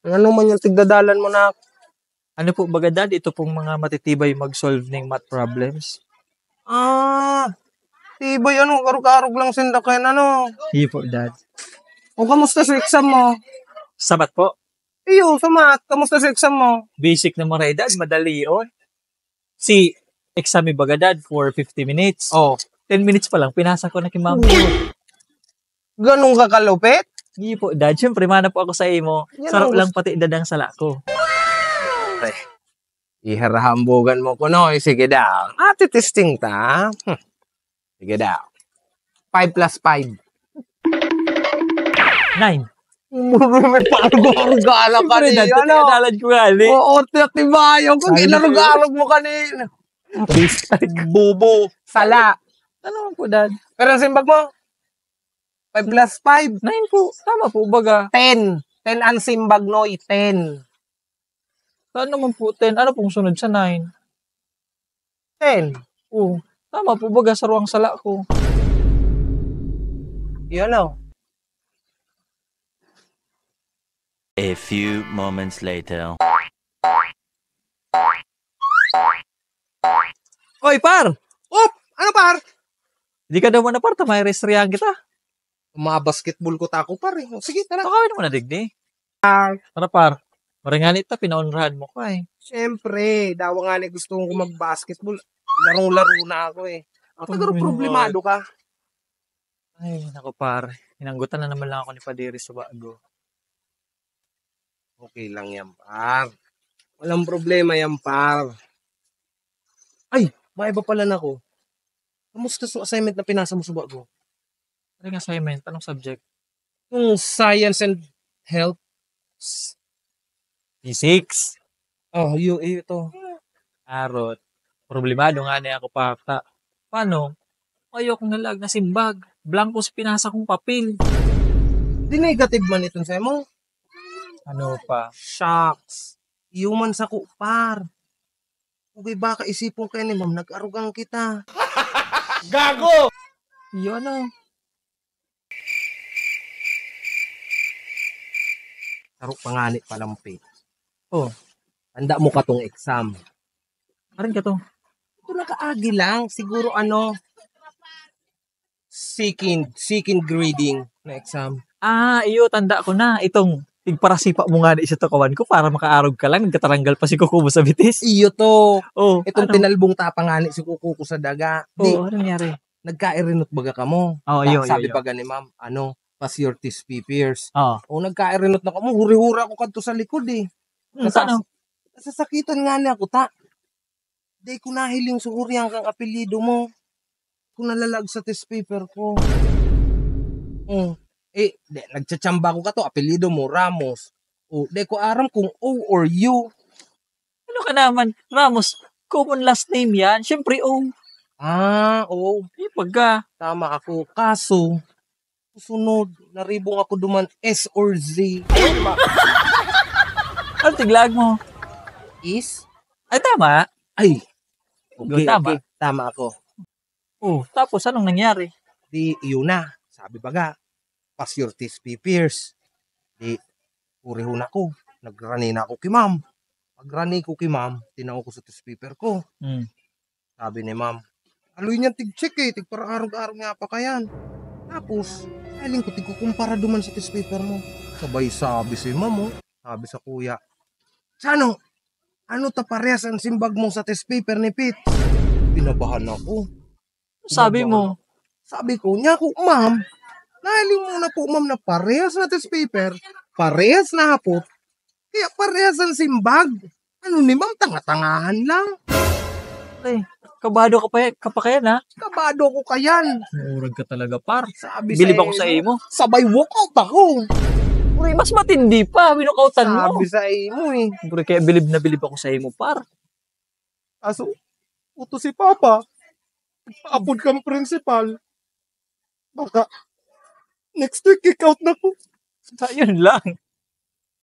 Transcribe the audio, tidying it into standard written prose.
Ano man yung tigdadalan mo na? Ano po baga dad? Ito pong mga matitibay mag-solve ng math problems. Tibay, karug-karug lang sindakin, Hindi po dad. O, kamusta sa exam mo? Sa math po? Iyo, sa math, kamusta sa exam mo? Basic na mga dad, madali yun. Si exam baga dad for 50 minutes. Oh. 10 minutes pa lang, pinasa ko na kay ma'am. Ganun ka kalupit? Hindi po dad, syempre mana po ako sa imo. Sarap lang pati dadang sala ko. Iharahambugan mo ko, no? Sige daw. Testing ta. Sige daw. 5 plus 5. 9. May parang-gala ka niya, Pagkakadalan ko gali. Oo, tibayo ko. Ginarog-arog mo kanina. Bubo. Sala. Ano po, dad? Pero ang simbag mo? 5 plus 5. 9 po. Tama po, baga. 10. 10 ang simbag, Noy. 10. Saan naman po 10? Ano pong sunod sa 9? 10. Oo. Tama po, baga. Saruang sala ko. Yun, o. A few moments later. Oy, par! Op! Ano, par? Hindi ka daw na par, tamay restriyan kita. Basketball ko tako, par. Sige, tara. Takawin naman na digdi. Tara, par. Maringanit ta, pinaunrahan mo ka eh. Siyempre, dawa nga ni gusto ko mag-basketball. Larong-laro na ako eh. Pero problemado ka. Ay, naku par. Hinanggutan na naman lang ako ni Padiri sa bago. Okay lang yan, par. Walang problema yan, par. Ay, may iba pala na ako. Kamusta sa assignment na pinasa mo sa bago? Ano yung assignment? Anong subject? Yung science and health. Physics. Oh, ito. Arot. Problemado nga na ako pa. Paano? Ayok nalag na simbag. Blanco sa pinasa kong papel. Di negative man itong sa'yo mo. Ano pa? Shucks. Human sa par. Okay, baka isipon kayo ni ma'am, nag-arugang kita. Gago! Yun na. Tarok pangani palampi. Oh. Handa mo ka tong exam. Arin ka to? Ito nakaagi lang. Siguro seeking grading na exam. Iyo, tanda ko na. Itong tigparasipa mo nga na isa to kawan ko para makaarog ka lang. Nagkataranggal pa si Kuko mo sa bitis. Iyo to. Oh, itong tinalbong tapangani si Kuko ko sa daga. Oh, ano nangyari? Nagkairinot baga ka mo. Oh, sabi baga ni ma'am, pass your test papers. Oh. Nagkairinot na ka mo. Huri-hura ko kanto sa likod eh. Nasasakitan nga niya ako ta. Di ko nahiling suguri ang kang apelyido mo. Kung nalalag sa test paper ko. Nagtsachamba ko ka to. Apelyido mo, Ramos. Di ko aram kung O or U. Ano ka naman? Ramos, common last name yan. Siyempre, O. O. Pagka. Tama ako. Kaso, susunod, naribong ako duman S or Z. Ano tiglag mo? Is? Ay, tama. Ay. Okay, tama. Okay. Tama ako. Tapos anong nangyari? Di, yun na. Sabi baga, pass your test papers. Di, puriho na ko. Nagrani na ako kay ma'am. Pagrani ko kay ma'am, tinaw ko sa test paper ko. Sabi ni ma'am, aloy niyan tig-check eh. Tig-para-arog-arog nga pa kayan. Tapos, aling ko tig-kukumpara duman sa test paper mo. Sabay sabi si ma'am sabi sa kuya, Sano? Ano ta parehas ang simbag mo sa test paper ni Pete? Pinabahan ako. Sabi mo? Sabi ko, niya ko, ma'am, nahiling mo na po, ma'am, na parehas na test paper, parehas na hapot, kaya parehas ang simbag. Ano ni ma'am, tanga-tangahan lang. Ay, kabado ka pa kaya na? Kabado ko kayan. Murag ka talaga, par. Sabi Bilib ako sa imo. Sabay walkout ako. Uy, mas matindi pa, binukautan mo. Sabi sa imo eh. Uy, kaya bilib na bilib ako sa imo, par. Aso, uto si Papa. Apod kang principal. Baka, next week kick out na ko. Ayun lang.